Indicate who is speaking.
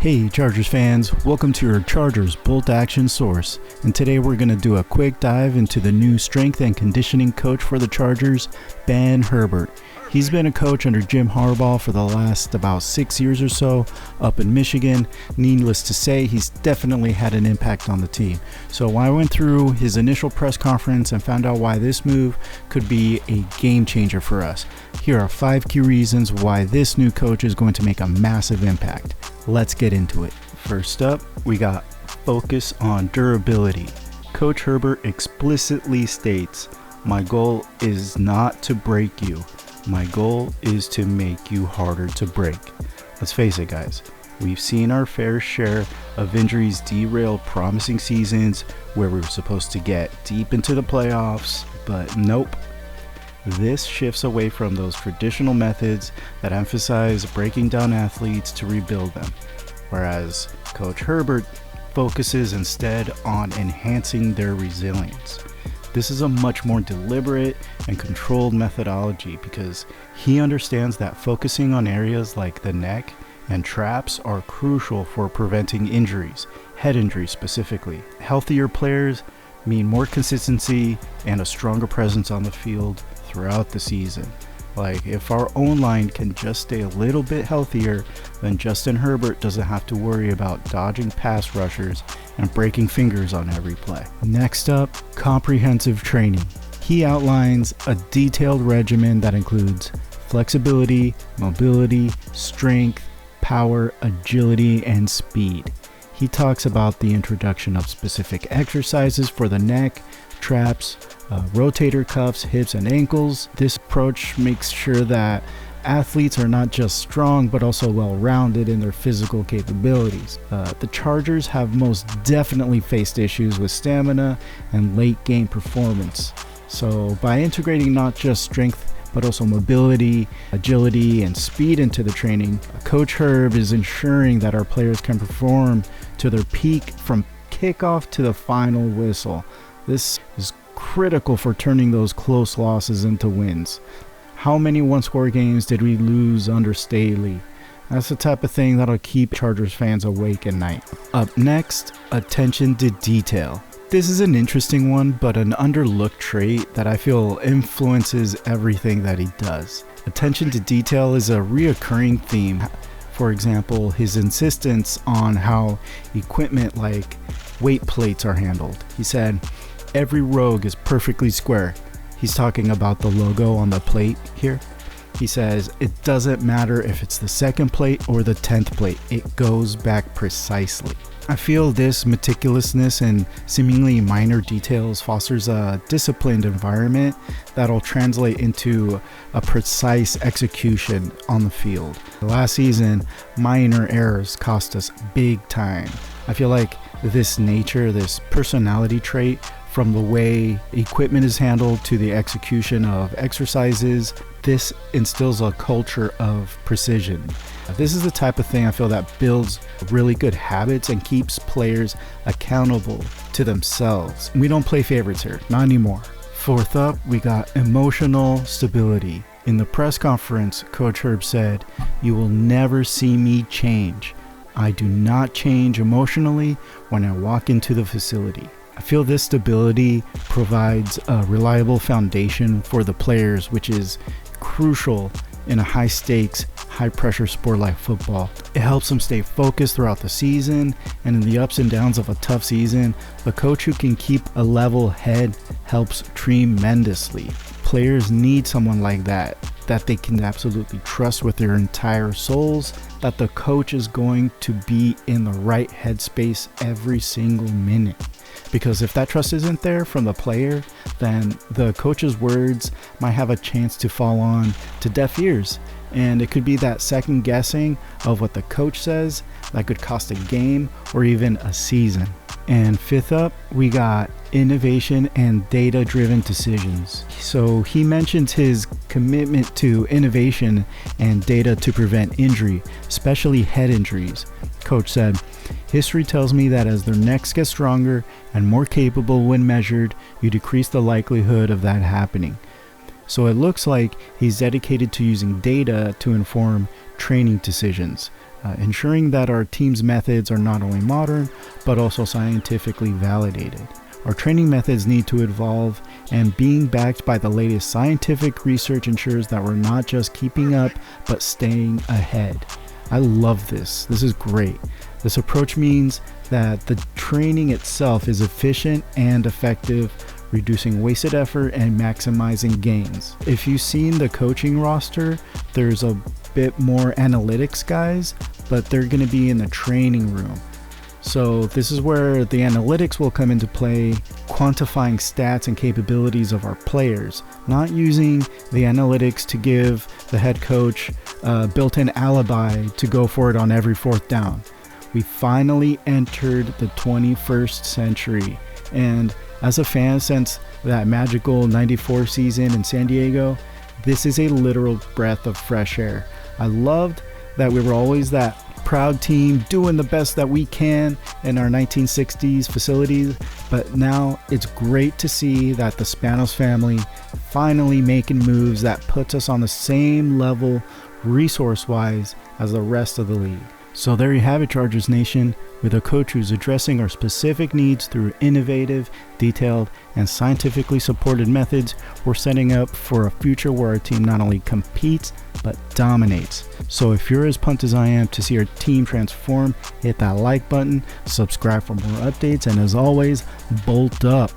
Speaker 1: Hey Chargers fans, welcome to your Chargers Bolt Action Source, and today we're going to do a quick dive into the new strength and conditioning coach for the Chargers, Ben Herbert. He's been a coach under Jim Harbaugh for the last about 6 years or so up in Michigan. Needless to say, he's definitely had an impact on the team. So I went through his initial press conference and found out why this move could be a game changer for us. Here are 5 key reasons why this new coach is going to make a massive impact. Let's get into it. First up, we got focus on durability. Coach Herbert explicitly states, "My goal is not to break you. My goal is to make you harder to break." Let's face it, guys. We've seen our fair share of injuries derail promising seasons where we were supposed to get deep into the playoffs, but nope. This shifts away from those traditional methods that emphasize breaking down athletes to rebuild them, whereas Coach Herbert focuses instead on enhancing their resilience. This is a much more deliberate and controlled methodology because he understands that focusing on areas like the neck and traps are crucial for preventing injuries, head injuries specifically. Healthier players mean more consistency and a stronger presence on the field throughout the season. Like, if our own line can just stay a little bit healthier, then Justin Herbert doesn't have to worry about dodging pass rushers and breaking fingers on every play. Next up, comprehensive training. He outlines a detailed regimen that includes flexibility, mobility, strength, power, agility, and speed. He talks about the introduction of specific exercises for the neck, traps, rotator cuffs, hips, and ankles. This approach makes sure that athletes are not just strong but also well-rounded in their physical capabilities. The Chargers have most definitely faced issues with stamina and late-game performance. So by integrating not just strength but also mobility, agility, and speed into the training, Coach Herb is ensuring that our players can perform to their peak from kickoff to the final whistle. This is critical for turning those close losses into wins. How many one-score games did we lose under Staley? That's the type of thing that'll keep Chargers fans awake at night. Up next, attention to detail. This is an interesting one, but an underlooked trait that I feel influences everything that he does. Attention to detail is a reoccurring theme. For example, his insistence on how equipment like weight plates are handled. He said, "Every rogue is perfectly square." He's talking about the logo on the plate here. He says, "It doesn't matter if it's the second plate or the 10th plate, it goes back precisely." I feel this meticulousness and seemingly minor details fosters a disciplined environment that'll translate into a precise execution on the field. Last season, minor errors cost us big time. I feel like this personality trait, from the way equipment is handled to the execution of exercises, this instills a culture of precision. This is the type of thing I feel that builds really good habits and keeps players accountable to themselves. We don't play favorites here, not anymore. Fourth up, we got emotional stability. In the press conference, Coach Herb said, "You will never see me change. I do not change emotionally when I walk into the facility." I feel this stability provides a reliable foundation for the players, which is crucial in a high-stakes, high-pressure sport like football. It helps them stay focused throughout the season, and in the ups and downs of a tough season, the coach who can keep a level head helps tremendously. Players need someone like that they can absolutely trust with their entire souls, that the coach is going to be in the right headspace every single minute. Because if that trust isn't there from the player, then the coach's words might have a chance to fall on to deaf ears. And it could be that second guessing of what the coach says that could cost a game or even a season. And fifth up, we got innovation and data-driven decisions. So he mentions his commitment to innovation and data to prevent injury, especially head injuries. Coach said, "History tells me that as their necks get stronger and more capable when measured, you decrease the likelihood of that happening." So it looks like he's dedicated to using data to inform training decisions. ensuring that our team's methods are not only modern, but also scientifically validated. Our training methods need to evolve, and being backed by the latest scientific research ensures that we're not just keeping up, but staying ahead. I love this. This is great. This approach means that the training itself is efficient and effective, reducing wasted effort and maximizing gains. If you've seen the coaching roster, there's a bit more analytics guys, but they're going to be in the training room. So this is where the analytics will come into play, quantifying stats and capabilities of our players, not using the analytics to give the head coach a built-in alibi to go for it on every fourth down. We finally entered the 21st century, and as a fan since that magical 94 season in San Diego, this is a literal breath of fresh air. I loved that we were always that proud team doing the best that we can in our 1960s facilities, but now it's great to see that the Spanos family finally making moves that puts us on the same level resource-wise as the rest of the league. So there you have it, Chargers Nation, with a coach who's addressing our specific needs through innovative, detailed, and scientifically supported methods. We're setting up for a future where our team not only competes, but dominates. So if you're as pumped as I am to see our team transform, hit that like button, subscribe for more updates, and as always, bolt up.